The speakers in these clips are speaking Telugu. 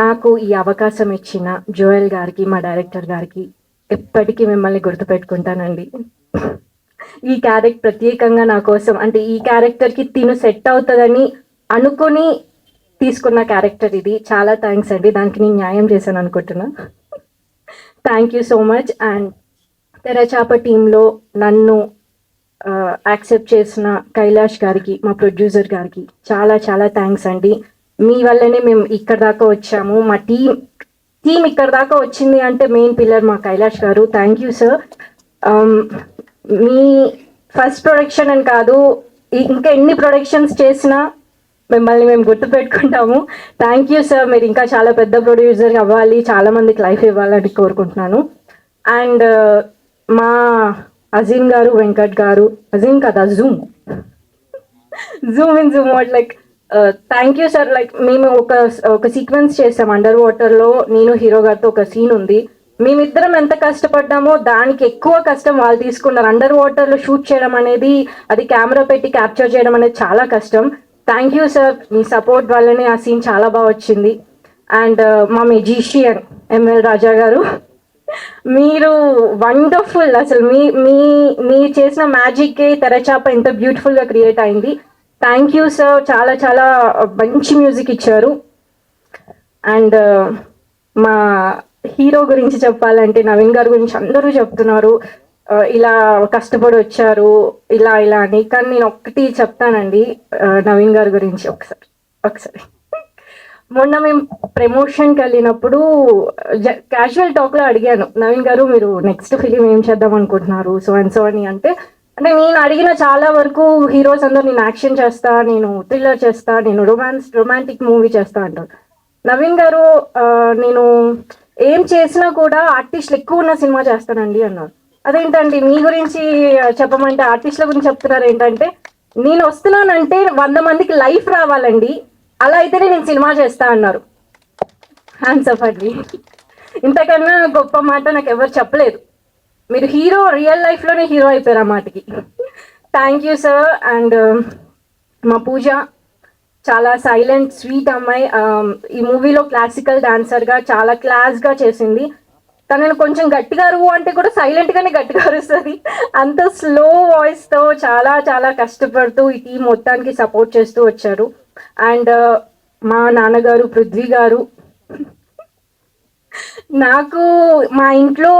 నాకు ఈ అవకాశం ఇచ్చిన జోయల్ గారికి, మా డైరెక్టర్ గారికి ఎప్పటికీ మిమ్మల్ని గుర్తుపెట్టుకుంటానండి. ఈ క్యారెక్టర్ ప్రత్యేకంగా నా కోసం, అంటే ఈ క్యారెక్టర్కి తిను సెట్ అవుతుందని అనుకుని తీసుకున్న క్యారెక్టర్ ఇది. చాలా థ్యాంక్స్ అండి, దానికి నేను న్యాయం చేశాను అనుకుంటున్నా. Thank you so much. And తెరచాప టీంలో నన్ను యాక్సెప్ట్ చేసిన కైలాష్ గారికి, మా ప్రొడ్యూసర్ గారికి చాలా చాలా థ్యాంక్స్ అండి. మీ వల్లనే మేము ఇక్కడ దాకా వచ్చాము. మా టీం ఇక్కడ దాకా వచ్చింది అంటే మెయిన్ పిల్లర్ మా కైలాష్ గారు. Thank you sir. Me first production అని కాదు, ఇంకా ఎన్ని ప్రొడక్షన్స్ చేసినా మిమ్మల్ని మేము గుర్తుపెట్టుకుంటాము. Thank you sir. మీరు ఇంకా చాలా పెద్ద ప్రొడ్యూసర్ అవ్వాలి, చాలా మందికి లైఫ్ ఇవ్వాలని కోరుకుంటున్నాను. అండ్ మా అజీమ్ గారు, వెంకట్ గారు, అజీమ్ కదా Zoom in Zoom like thank you sir. Like మేము ఒక సీక్వెన్స్ చేసాం అండర్ వాటర్లో, నేను హీరో గారితో ఒక సీన్ ఉంది. మేమిద్దరం ఎంత కష్టపడ్డామో దానికి ఎక్కువ కష్టం వాళ్ళు తీసుకున్నారు. అండర్ వాటర్లో షూట్ చేయడం అనేది, అది కెమెరా పెట్టి క్యాప్చర్ చేయడం అనేది చాలా కష్టం. Thank you sir, me support వల్లనే ఆ సీన్ చాలా బాగా వచ్చింది. అండ్ మా మెజీషియన్ ఎంఎల్ రాజా గారు, మీరు వండర్ఫుల్. అసలు మీ చేసిన మ్యాజిక్కే తెరచాప ఇంత బ్యూటిఫుల్గా క్రియేట్ అయింది. Thank you sir. చాలా చాలా మంచి మ్యూజిక్ ఇచ్చారు. అండ్ మా హీరో గురించి చెప్పాలంటే నవీన్ గారి గురించి అందరూ చెప్తున్నారు, ఇలా కష్టపడి వచ్చారు ఇలా అని. కానీ నేను ఒక్కటి చెప్తానండి నవీన్ గారి గురించి. ఒకసారి మొన్న మేము ప్రమోషన్కి వెళ్ళినప్పుడు క్యాజువల్ టాక్లో అడిగాను, నవీన్ గారు మీరు నెక్స్ట్ ఫిలిం ఏం చేద్దాం అనుకుంటున్నారు సో అని. అంటే నేను అడిగిన చాలా వరకు హీరోస్ అందరూ నేను యాక్షన్ చేస్తా, నేను థ్రిల్లర్ చేస్తా, నేను రొమాంటిక్ మూవీ చేస్తా అంటారు. నవీన్ గారు నేను ఏం చేసినా కూడా ఆర్టిస్టులు ఎక్కువ ఉన్న సినిమా చేస్తానండి అన్నారు. అదేంటండి మీ గురించి చెప్పమంటే ఆర్టిస్టుల గురించి చెప్తున్నారు ఏంటంటే, నేను వస్తున్నానంటే 100 మందికి లైఫ్ రావాలండి, అలా అయితేనే నేను సినిమా చేస్తా అన్నారు. హ్యాండ్స్ అప్ అండి. ఇంతకన్నా గొప్ప మాట నాకు ఎవరు చెప్పలేదు. మీరు హీరో, రియల్ లైఫ్లోనే హీరో అయిపోయారు ఆ మాటకి. Thank you sir. అండ్ మా పూజ చాలా సైలెంట్ స్వీట్ అమ్మాయి. ఈ మూవీలో క్లాసికల్ డాన్సర్గా చాలా క్లాస్గా చేసింది. తనను కొంచెం గట్టిగా అరువు అంటే కూడా సైలెంట్గానే గట్టిగా అరుస్తుంది. అంత స్లో వాయిస్తో చాలా చాలా కష్టపడుతూ ఈ టీం మొత్తానికి సపోర్ట్ చేస్తూ వచ్చారు. అండ్ మా నాన్నగారు పృథ్వీ గారు, నాకు మా ఇంట్లో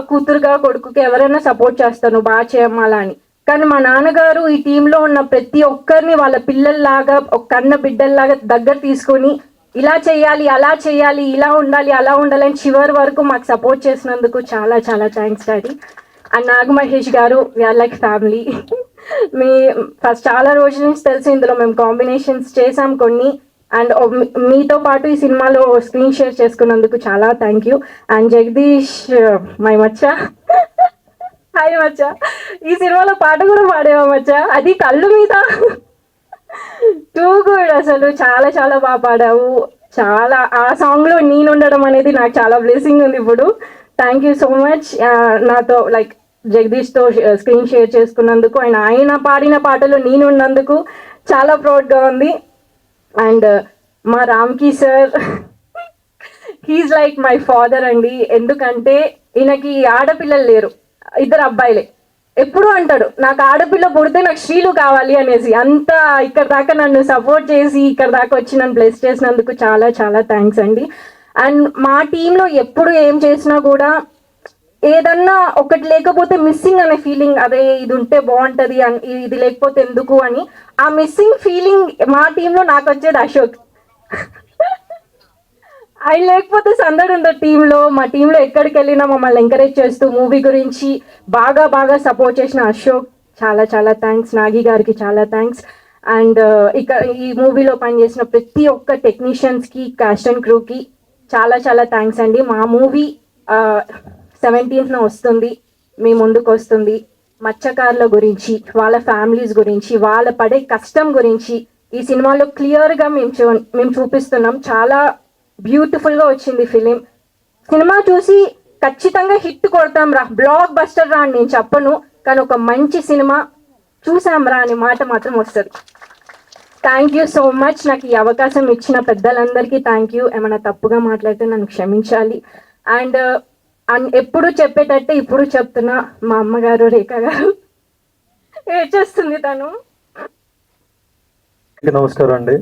కూతురుగా కొడుకుకి ఎవరైనా సపోర్ట్ చేస్తాను బాగా చేయమ్మాలా అని. కానీ మా నాన్నగారు ఈ టీంలో ఉన్న ప్రతి ఒక్కరిని వాళ్ళ పిల్లల్లాగా, ఒక కన్న బిడ్డల్లాగా దగ్గర తీసుకొని ఇలా చేయాలి, అలా చేయాలి, ఇలా ఉండాలి, అలా ఉండాలని చివరి వరకు మాకు సపోర్ట్ చేసినందుకు చాలా చాలా థ్యాంక్స్ డాడీ. అండ్ నాగ మహేష్ గారు, వీఆర్ లైక్ ఫ్యామిలీ. ఫస్ట్ చాలా రోజుల నుంచి తెలిసి ఇందులో మేము కాంబినేషన్స్ చేసాం కొన్ని. అండ్ మీతో పాటు ఈ సినిమాలో స్క్రీన్ షేర్ చేసుకున్నందుకు చాలా thank you. And Jagadish my మచ్చ, హాయ్ మచ్చ, ఈ సినిమాలో పాట కూడా పాడేవా మచ్చ, అది కళ్ళు మీద. టూ గుడ్, అసలు చాలా చాలా బాగా పాడావు. చాలా ఆ సాంగ్లో నేను ఉండడం అనేది నాకు చాలా బ్లెస్సింగ్ ఉంది ఇప్పుడు. Thank you so much. నాతో లైక్ జగదీష్తో స్క్రీన్ షేర్ చేసుకున్నందుకు, ఆయన పాడిన పాటలో నేను ఉన్నందుకు చాలా ప్రౌడ్గా ఉంది. అండ్ మా రామ్కి sir, he is like my father అండి. ఎందుకంటే ఈయనకి ఆడపిల్లలు లేరు, 2 అబ్బాయిలే. ఎప్పుడు అంటాడు నాకు ఆడపిల్ల పుడితే నాకు శ్రీలు కావాలి అనేసి. అంతా ఇక్కడ దాకా నన్ను సపోర్ట్ చేసి ఇక్కడ దాకా వచ్చి నన్ను బ్లెస్ చేసినందుకు చాలా చాలా థ్యాంక్స్ అండి. అండ్ మా టీంలో ఎప్పుడు ఏం చేసినా కూడా ఏదన్నా ఒకటి లేకపోతే మిస్సింగ్ అనే ఫీలింగ్, అదే ఇది ఉంటే బాగుంటుంది అని, ఇది లేకపోతే ఎందుకు అని, ఆ మిస్సింగ్ ఫీలింగ్ మా టీంలో నాకు వచ్చేది అశోక్. ఆయన లేకపోతే సందడి ఉండదు టీంలో. మా టీంలో ఎక్కడికి వెళ్ళినా మమ్మల్ని ఎంకరేజ్ చేస్తూ మూవీ గురించి బాగా సపోర్ట్ చేసిన అశోక్ చాలా చాలా థ్యాంక్స్. నాగి గారికి చాలా థ్యాంక్స్. అండ్ ఇక ఈ మూవీలో పనిచేసిన ప్రతి ఒక్క టెక్నీషియన్స్కి, కాస్ట్ అండ్ క్రూకి చాలా చాలా థ్యాంక్స్ అండి. మా మూవీ 17th వస్తుంది, మీ ముందుకు వస్తుంది. మత్స్యకారుల గురించి, వాళ్ళ ఫ్యామిలీస్ గురించి, వాళ్ళ పడే కష్టం గురించి ఈ సినిమాలో క్లియర్గా మేము చూపిస్తున్నాం. చాలా బ్యూటిఫుల్గా వచ్చింది ఫిలిం. సినిమా చూసి ఖచ్చితంగా హిట్ కొడతాం రా, బ్లాక్ బస్టర్ రా అని నేను చెప్పను, కానీ ఒక మంచి సినిమా చూసాం రా అనే మాట మాత్రం వస్తుంది. Thank you so much. నాకు ఈ అవకాశం ఇచ్చిన పెద్దలందరికీ థ్యాంక్ యూ. ఏమైనా తప్పుగా మాట్లాడితే నన్ను క్షమించాలి. అండ్ ఎప్పుడు చెప్పేటట్టే ఇప్పుడు చెప్తున్నా, మా అమ్మగారు రేఖ గారు ఏడ్చేస్తుంది తను. నమస్కారం అండి.